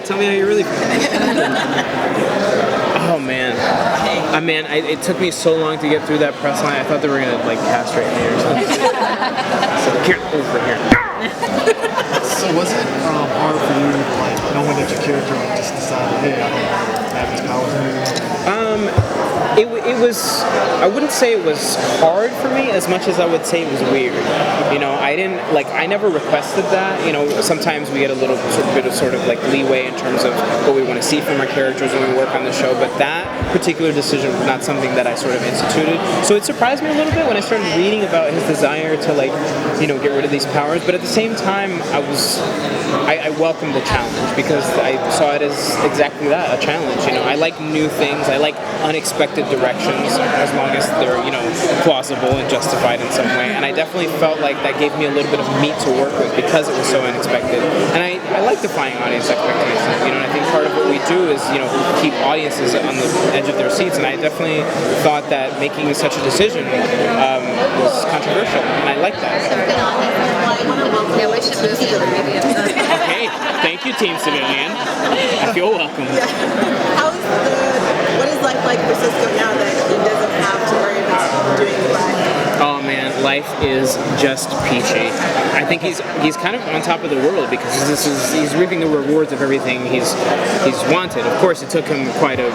Tell me how you really feel. Oh man, it took me so long to get through that press line. I thought they were gonna like castrate me or something. So here, over here. So was it hard for you, like knowing that your character like, just decided, hey, I don't have these powers anymore? It was, I wouldn't say it was hard for me as much as I would say it was weird. You know, I never requested that. You know, sometimes we get a little bit of leeway in terms of what we want to see from our characters when we work on the show, but that particular decision was not something that I sort of instituted. So it surprised me a little bit when I started reading about his desire to get rid of these powers, but at the same time, I welcomed the challenge because I saw it as exactly that, a challenge. You know, I like new things, I like unexpected directions as long as they're, plausible and justified in some way. And I definitely felt like that gave me a little bit of meat to work with because it was so unexpected. And I like defying audience expectations, and I think part of what we do is, keep audiences on the edge of their seats. And I definitely thought that making such a decision was controversial, and I like that. Yeah, we should move to the media. Okay, thank you, Team Civilian. I feel welcome. What is life like for Cisco now that he doesn't have to worry about doing the ride? Oh man, life is just peachy. I think he's kind of on top of the world because he's reaping the rewards of everything he's wanted. Of course, it took him quite a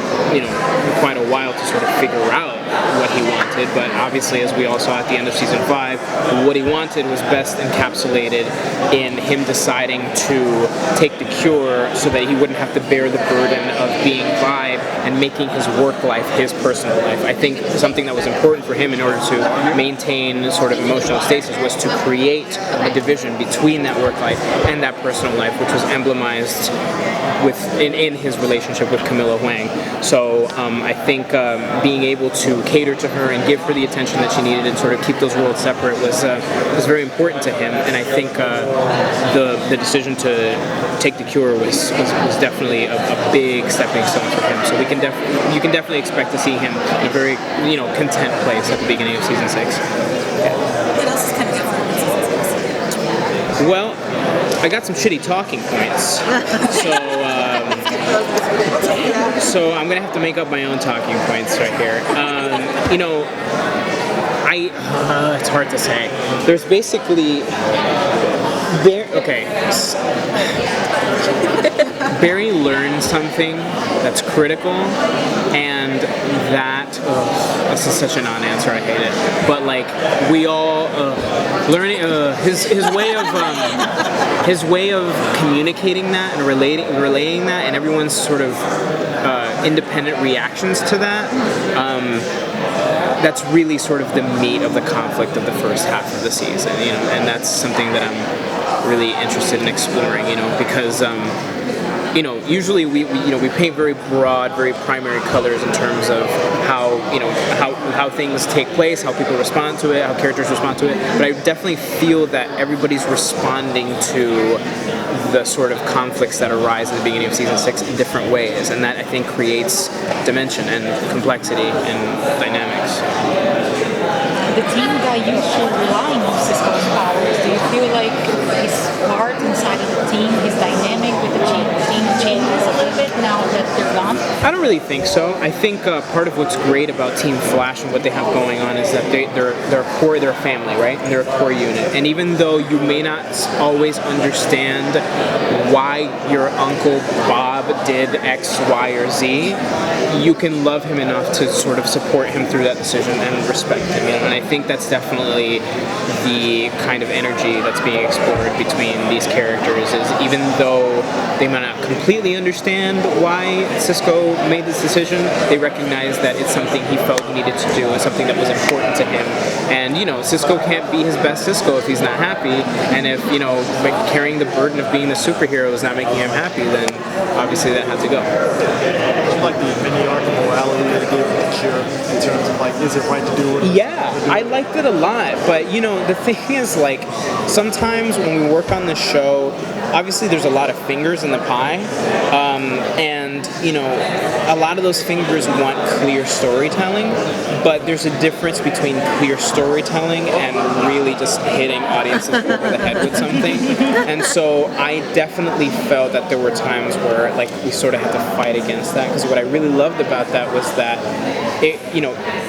while to sort of figure out what he wanted, but obviously, as we all saw at the end of season 5, what he wanted was best encapsulated in him deciding to take the cure so that he wouldn't have to bear the burden of being Vibe and making his work life his personal life. I think something that was important for him in order to maintain sort of emotional stasis was to create a division between that work life and that personal life, which was emblemized in his relationship with Camilla Huang. So I think being able to cater to her and give her the attention that she needed and sort of keep those worlds separate was very important to him. And I think the decision to take the cure was definitely a big stepping stone for him. So you can definitely expect to see him in a very content place at the beginning of season 6. What else is kind of different in season 6? Well, I got some shitty talking points, so I'm gonna have to make up my own talking points right here. It's hard to say. There's basically Barry learned something that's critical, and that this is such a non-answer. I hate it, but we all learning his way of communicating that and relaying that, and everyone's sort of independent reactions to that. That's really sort of the meat of the conflict of the first half of the season, and that's something that I'm really interested in exploring, because usually we paint very broad, very primary colors in terms of how things take place, how people respond to it, how characters respond to it. But I definitely feel that everybody's responding to the sort of conflicts that arise at the beginning of season 6 in different ways, and that I think creates dimension and complexity and dynamics. The team got used to relying on Cisco's powers. Do you feel like his part inside of the team, his dynamic with the team changes a little bit now that they're gone? I don't really think so. I think part of what's great about Team Flash and what they have going on is that they're a family, right? They're a core unit. And even though you may not always understand why your Uncle Bob did X, Y, or Z, you can love him enough to sort of support him through that decision and respect him. And I think that's definitely the kind of energy that's being explored between these characters, is even though they might not completely understand why Cisco made this decision, they recognize that it's something he felt needed to do and something that was important to him. And Cisco can't be his best Cisco if he's not happy, and if carrying the burden of being the superhero is not making him happy, then obviously that had to go. Like the mini arc of morality that it gave the cure in terms of is it right to do it? Yeah, I liked it a lot, but the thing is, sometimes when we work on the show, obviously there's a lot of fingers in the pie, and a lot of those fingers want clear storytelling, but there's a difference between clear storytelling and really just hitting audiences over the head with something. And so I definitely felt that there were times where like we sort of had to fight against that, because what I really loved about that was that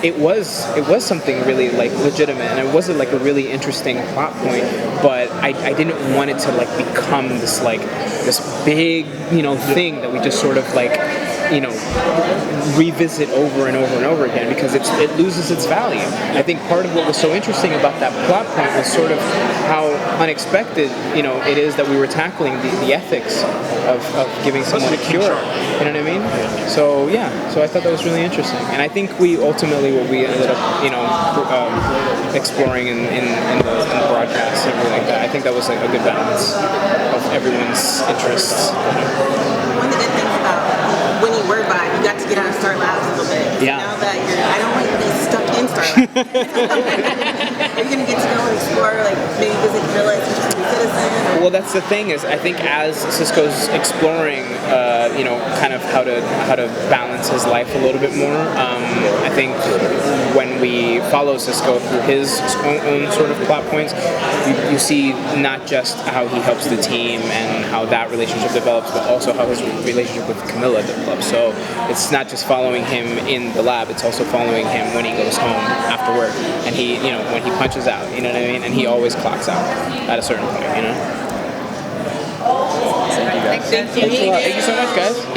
it was something really like legitimate, and it wasn't like a really interesting plot point, but I didn't want it to like become this big thing that we just sort of like revisit over and over and over again, because it loses its value. I think part of what was so interesting about that plot point was sort of how unexpected it is that we were tackling the ethics of giving someone a cure. You know what I mean? So yeah, so I thought that was really interesting, and I think we ultimately what we ended up exploring in the broadcast and everything like that. I think that was like a good balance of everyone's interests. One of the good things about when you were by, you got to get out of Star Labs a little bit. Yeah. Now that I don't want to be stuck in Star Labs. Are you going to get to go and explore, like maybe visit Vales and just be a citizen? Or? Well, that's the thing is, I think as Cisco's exploring, kind of how to balance his life a little bit more. I think when we follow Cisco through his own sort of plot points, you see not just how he helps the team and how that relationship develops, but also how his relationship with Camilla develops. So it's not just following him in the lab; it's also following him when he goes home after work, and he, when he punches out. You know what I mean? And he always clocks out at a certain point. Thank you. Thank you so much, guys.